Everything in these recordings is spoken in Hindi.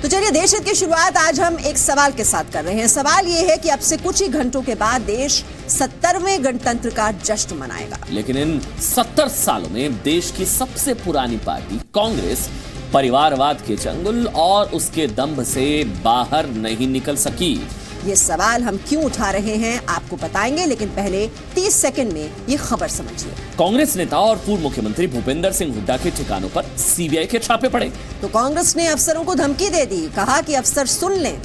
तो चलिए देश हित की शुरुआत आज हम एक सवाल के साथ कर रहे हैं। सवाल ये है कि अब से कुछ ही घंटों के बाद देश 70वें गणतंत्र का जश्न मनाएगा। लेकिन इन 70 सालों में देश की सबसे पुरानी पार्टी कांग्रेस परिवारवाद के चंगुल और उसके दंभ से बाहर नहीं निकल सकी। ये सवाल हम क्यों उठा रहे हैं आपको बताएंगे, लेकिन पहले 30 सेकंड में ये खबर समझिए। कांग्रेस नेता और पूर्व मुख्यमंत्री भूपेंद्र सिंह हुड्डा के ठिकानों पर सीबीआई के छापे पड़े। तो कांग्रेस ने अफसरों को धमकी दे दी, कहा कि अफसर सुन लें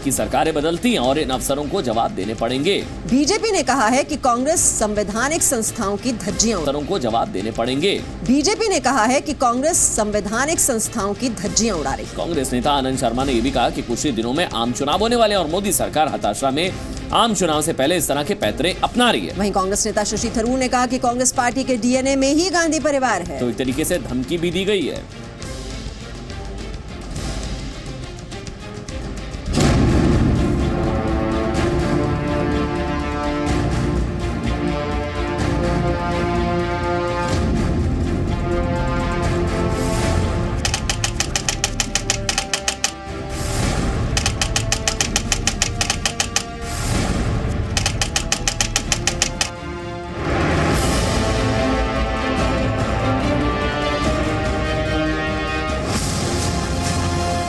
कि सरकारें बदलती हैं और इन अफसरों को जवाब देने पड़ेंगे। बीजेपी ने कहा है कि कांग्रेस संवैधानिक संस्थाओं की धज्जियां अफसरों को जवाब देने पड़ेंगे। बीजेपी ने कहा है कि कांग्रेस संवैधानिक संस्थाओं की धज्जियां उड़ा रही। कांग्रेस नेता आनंद शर्मा ने यह भी कहा कि कुछ ही दिनों में आम चुनाव होने वाले और मोदी सरकार हताशा में आम चुनाव से पहले इस तरह के पैतरे अपना रही है। वहीं कांग्रेस नेता शशि थरूर ने कहा कि कांग्रेस पार्टी के डीएनए में ही गांधी परिवार है। तो एक तरीके से धमकी भी दी गई है।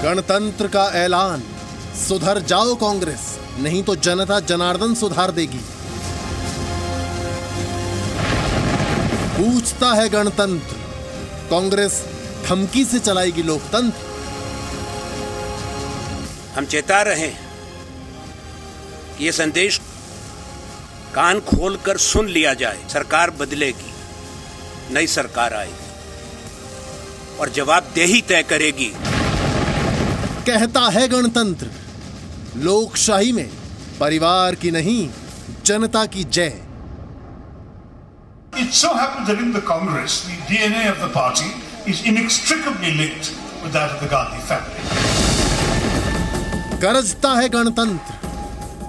गणतंत्र का ऐलान, सुधर जाओ कांग्रेस, नहीं तो जनता जनार्दन सुधार देगी। पूछता है गणतंत्र, कांग्रेस धमकी से चलाएगी लोकतंत्र। हम चेता रहे हैं कि ये संदेश कान खोलकर सुन लिया जाए। सरकार बदलेगी, नई सरकार आएगी और जवाबदेही तय करेगी। कहता है गणतंत्र, लोकशाही में परिवार की नहीं जनता की जय। It so happens that in the Congress, the DNA of the party is inextricably linked with that of the Gandhi family. गरजता है गणतंत्र,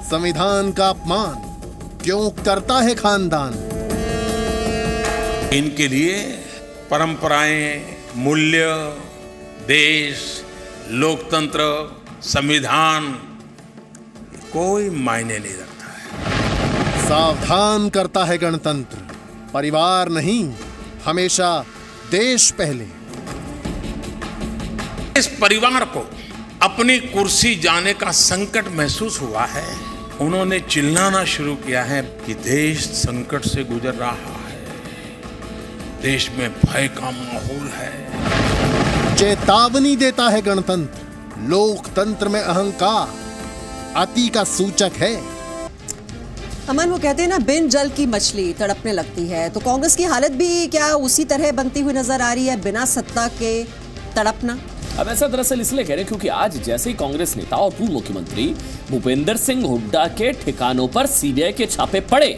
संविधान का अपमान क्यों करता है खानदान। इनके लिए परंपराएं, मूल्य, देश, लोकतंत्र, संविधान कोई मायने नहीं रखता है। सावधान करता है गणतंत्र, परिवार नहीं हमेशा देश पहले। इस परिवार को अपनी कुर्सी जाने का संकट महसूस हुआ है। उन्होंने चिल्लाना शुरू किया है कि देश संकट से गुजर रहा है, देश में भय का माहौल है। चेतावनी देता है गणतंत्र, लोकतंत्र में अहंकार अति का सूचक है। अमन, वो कहते हैं ना, बिन जल की मछली तड़पने लगती है। तो कांग्रेस की हालत भी क्या उसी तरह बनती हुई नजर आ रही है, बिना सत्ता के तड़पना? अब ऐसा दरअसल इसलिए कह रहे हैं क्योंकि आज जैसे ही कांग्रेस नेता और पूर्व मुख्यमंत्री भूपेंद्र सिंह हुड्डा के ठिकानों पर सीबीआई के छापे पड़े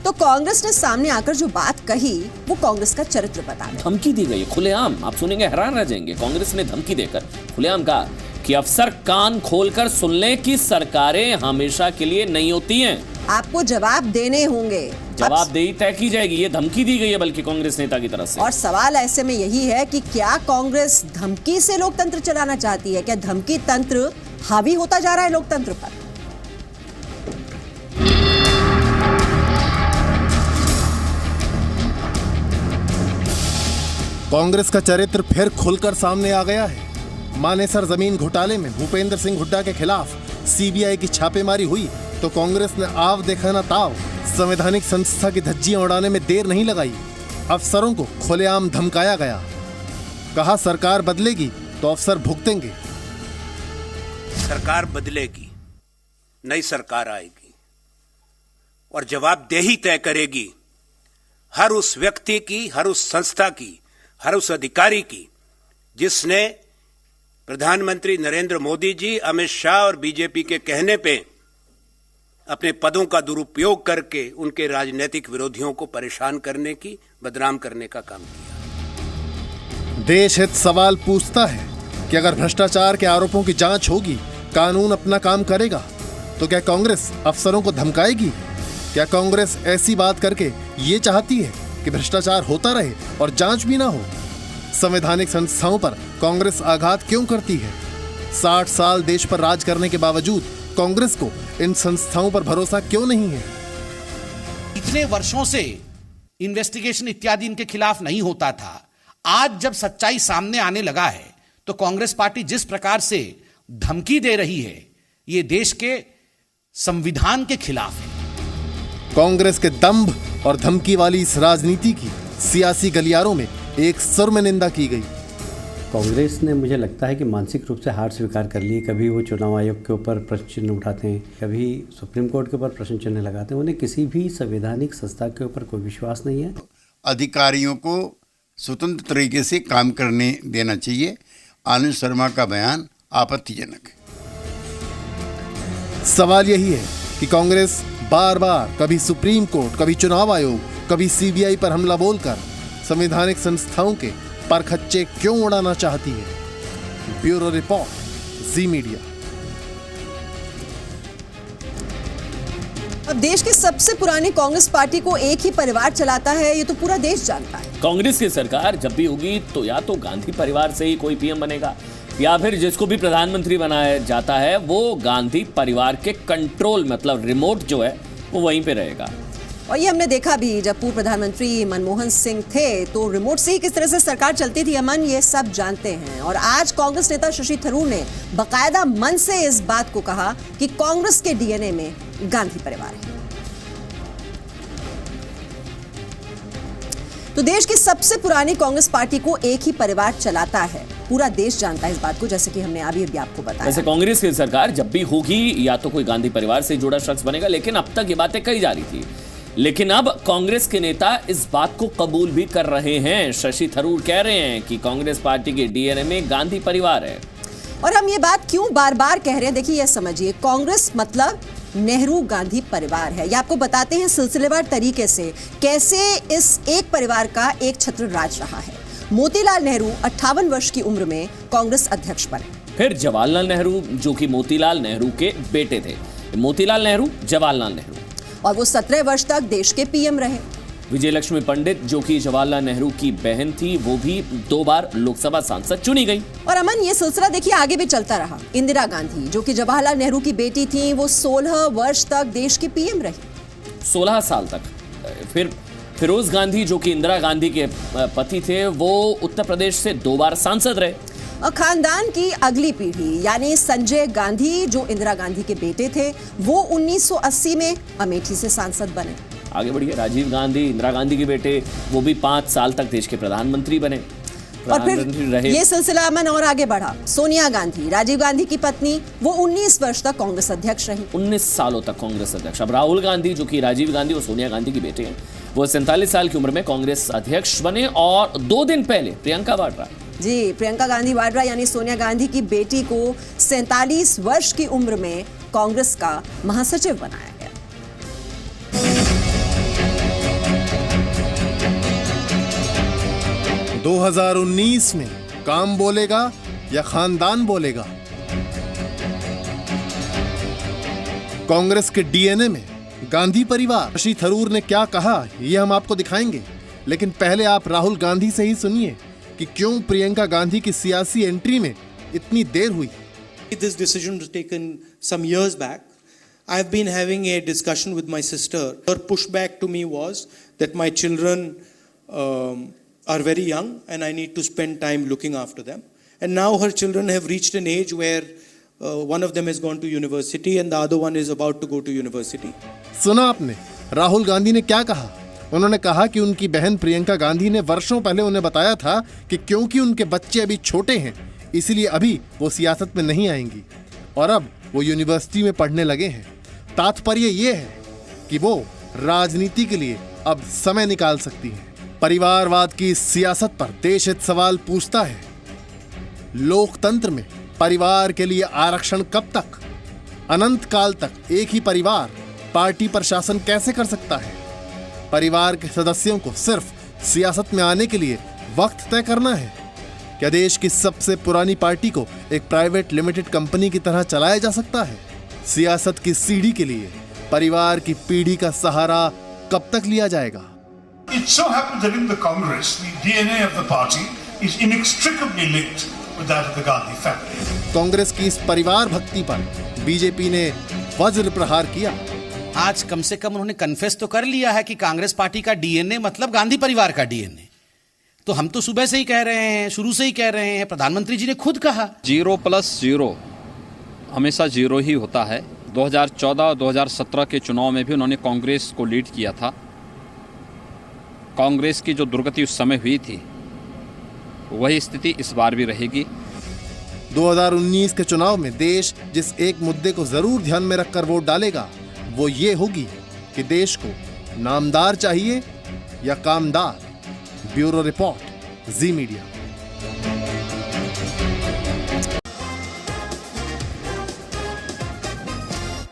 तो कांग्रेस ने सामने आकर जो बात कही वो कांग्रेस का चरित्र बता रही। धमकी दी गई है खुलेआम। आप सुनेंगे हैरान रह जाएंगे। कांग्रेस ने धमकी देकर खुलेआम कहा कि अफसर कान खोलकर सुन लें कि सरकारें हमेशा के लिए नहीं होती हैं, आपको जवाब देने होंगे, जवाबदेही तय की जाएगी। ये धमकी दी गई है बल्कि कांग्रेस नेता की तरफ से। और सवाल ऐसे में यही है कि क्या कांग्रेस धमकी से लोकतंत्र चलाना चाहती है? क्या धमकी तंत्र हावी होता जा रहा है लोकतंत्र पर? कांग्रेस का चरित्र फिर खुलकर सामने आ गया है। मानेसर जमीन घोटाले में भूपेंद्र सिंह हुड्डा के खिलाफ सीबीआई की छापेमारी हुई तो कांग्रेस ने आव देखा ना ताव, संवैधानिक संस्था की धज्जियां उड़ाने में देर नहीं लगाई। अफसरों को खुलेआम धमकाया गया, कहा सरकार बदलेगी तो अफसर भुगतेंगे। सरकार बदलेगी, नई सरकार आएगी और जवाबदेही तय करेगी हर उस व्यक्ति की, हर उस संस्था की, हर उस अधिकारी की जिसने प्रधानमंत्री नरेंद्र मोदी जी, अमित शाह और बीजेपी के कहने पे अपने पदों का दुरुपयोग करके उनके राजनीतिक विरोधियों को परेशान करने की, बदनाम करने का काम किया। देश हित सवाल पूछता है कि अगर भ्रष्टाचार के आरोपों की जांच होगी, कानून अपना काम करेगा, तो क्या कांग्रेस अफसरों को धमकाएगी? क्या कांग्रेस ऐसी बात करके ये चाहती है कि भ्रष्टाचार होता रहे और जांच भी ना हो? संवैधानिक संस्थाओं पर कांग्रेस आघात क्यों करती है? 60 साल देश पर राज करने के बावजूद कांग्रेस को इन संस्थाओं पर भरोसा क्यों नहीं है? इतने वर्षों से इन्वेस्टिगेशन इत्यादि इनके खिलाफ नहीं होता था। आज जब सच्चाई सामने आने लगा है तो कांग्रेस पार्टी जिस प्रकार से धमकी दे रही है, ये देश के संविधान के खिलाफ है। कांग्रेस के दंभ और धमकी वाली इस राजनीति की सियासी गलियारों में एक सुर में निंदा की गई। कांग्रेस ने, मुझे लगता है कि मानसिक रूप से हार स्वीकार कर ली। कभी वो चुनाव आयोग के ऊपर प्रश्न चिन्ह उठाते हैं, कभी सुप्रीम कोर्ट के ऊपर प्रश्न चिन्ह लगाते हैं। उन्हें किसी भी संवैधानिक संस्था के ऊपर कोई विश्वास नहीं है। अधिकारियों को स्वतंत्र तरीके से काम करने देना चाहिए। आनंद शर्मा का बयान आपत्तिजनक है। सवाल यही है कि कांग्रेस बार बार कभी सुप्रीम कोर्ट, कभी चुनाव आयोग, कभी सीबीआई पर हमला बोलकर संवैधानिक संस्थाओं के परखच्चे क्यों उड़ाना चाहती है? ब्यूरो रिपोर्ट, जी मीडिया। अब देश की सबसे पुरानी कांग्रेस पार्टी को एक ही परिवार चलाता है, ये तो पूरा देश जानता है। कांग्रेस की सरकार जब भी होगी तो या तो गांधी परिवार से ही कोई पीएम बनेगा, या फिर जिसको भी प्रधानमंत्री बनाया जाता है वो गांधी परिवार के कंट्रोल, मतलब रिमोट जो है वो वहीं पे रहेगा। और ये हमने देखा भी, जब पूर्व प्रधानमंत्री मनमोहन सिंह थे तो रिमोट से ही किस तरह से सरकार चलती थी। अमन, ये सब जानते हैं। और आज कांग्रेस नेता शशि थरूर ने बाकायदा मन से इस बात को कहा कि कांग्रेस के डीएनए में गांधी परिवार है। तो देश की सबसे पुरानी कांग्रेस पार्टी को एक ही परिवार चलाता है, पूरा देश जानता है इस बात को, जैसे कि हमने अभी आपको बताया। वैसे कांग्रेस की सरकार जब भी होगी या तो कोई गांधी परिवार से जुड़ा शख्स बनेगा, लेकिन अब तक ये बातें कही जा रही थी। लेकिन अब कांग्रेस के नेता इस बात को कबूल भी कर रहे हैं। शशि थरूर कह रहे हैं कि कांग्रेस पार्टी के डीएनए में गांधी परिवार है। और हम ये बात क्यों बार बार कह रहे हैं, देखिए, यह समझिए, कांग्रेस मतलब नेहरू गांधी परिवार है। ये आपको बताते हैं सिलसिलेवार तरीके से कैसे इस एक परिवार का एक छत्र राज रहा है। मोतीलाल नेहरू 58 वर्ष की उम्र में कांग्रेस अध्यक्ष बने। फिर जवाहरलाल नेहरू, जो कि मोतीलाल नेहरू के बेटे थे। मोतीलाल नेहरू, जवाहरलाल नेहरू। और वो 17 वर्ष तक देश के पीएम रहे। विजयलक्ष्मी पंडित, जो कि जवाहरलाल नेहरू की बहन थी, वो भी 2 बार लोकसभा सांसद चुनी गई। और अमन, ये सिलसिला देखिए आगे भी चलता रहा। इंदिरा गांधी, जो कि जवाहरलाल नेहरू की बेटी थी, वो 16 वर्ष तक देश की पीएम रही। 16 साल तक। फिर फिरोज गांधी, जो कि इंदिरा गांधी के पति थे, वो उत्तर प्रदेश से 2 बार सांसद रहे। और खानदान की अगली पीढ़ी यानी संजय गांधी, जो इंदिरा गांधी के बेटे थे, वो 1980 में अमेठी से सांसद बने। आगे बढ़िए, राजीव गांधी, इंदिरा गांधी के बेटे, वो भी 5 साल तक देश के प्रधानमंत्री बने, और फिर रहे। ये सिलसिला अमन और आगे बढ़ा। सोनिया गांधी, राजीव गांधी की पत्नी, वो 19 वर्ष तक कांग्रेस अध्यक्ष रही। 19 सालों तक कांग्रेस अध्यक्ष। अब राहुल गांधी, जो कि राजीव गांधी और सोनिया गांधी के बेटे हैं, वो 47 साल की उम्र में कांग्रेस अध्यक्ष बने। और 2 दिन पहले प्रियंका वाड्रा, जी, प्रियंका गांधी वाड्रा यानी सोनिया गांधी की बेटी को 47 वर्ष की उम्र में कांग्रेस का महासचिव बनाया गया। 2019 में काम बोलेगा या खानदान बोलेगा? कांग्रेस के डीएनए में गांधी परिवार। शशि थरूर ने क्या कहा ये हम आपको दिखाएंगे, लेकिन पहले आप राहुल गांधी से ही सुनिए कि क्यों प्रियंका गांधी की सियासी एंट्री में इतनी देर हुई। This decision was taken some years back. I've been having a discussion with my sister. Her pushback to me was that my children are very young and I need to spend time looking after them. And now her children have reached an age where one of them has gone to university and the other one is about to go to university. सुना आपने राहुल गांधी ने क्या कहा? उन्होंने कहा कि उनकी बहन प्रियंका गांधी ने वर्षों पहले उन्हें बताया था कि क्योंकि उनके बच्चे अभी छोटे हैं, इसलिए अभी वो सियासत में नहीं आएंगी और अब वो यूनिवर्सिटी में पढ़ने लगे हैं। तात्पर्य ये है कि वो राजनीति के लिए अब समय निकाल सकती हैं। परिवारवाद की सियासत पर देश हित सवाल पूछता है, लोकतंत्र में परिवार के लिए आरक्षण कब तक? अनंत काल तक एक ही परिवार पार्टी पर शासन कैसे कर सकता है? परिवार के सदस्यों को सिर्फ सियासत में आने के लिए वक्त तय करना है? क्या देश की सबसे पुरानी पार्टी को एक प्राइवेट लिमिटेड कंपनी की तरह चलाया जा सकता है? सियासत की सीढ़ी के लिए परिवार की पीढ़ी का सहारा कब तक लिया जाएगा? It so happens that in the Congress, the DNA of the party is inextricably linked with that of the Gandhi family. Congress की इस परिवार भक्ति पर बीजेपी ने वज्र प्रहार किया। आज कम से कम उन्होंने कन्फेस तो कर लिया है कि कांग्रेस पार्टी का डीएनए मतलब गांधी परिवार का डीएनए। तो हम तो सुबह से ही कह रहे हैं, शुरू से ही कह रहे हैं, प्रधानमंत्री जी ने खुद कहा 0+0 हमेशा 0 ही होता है। 2014 और 2017 के चुनाव में भी उन्होंने कांग्रेस को लीड किया था। कांग्रेस की जो दुर्गति उस समय हुई थी वही स्थिति इस बार भी रहेगी। 2019 के चुनाव में देश जिस एक मुद्दे को जरूर ध्यान में रखकर वोट डालेगा वो ये होगी कि देश को नामदार चाहिए या कामदार। ब्यूरो रिपोर्ट, जी मीडिया।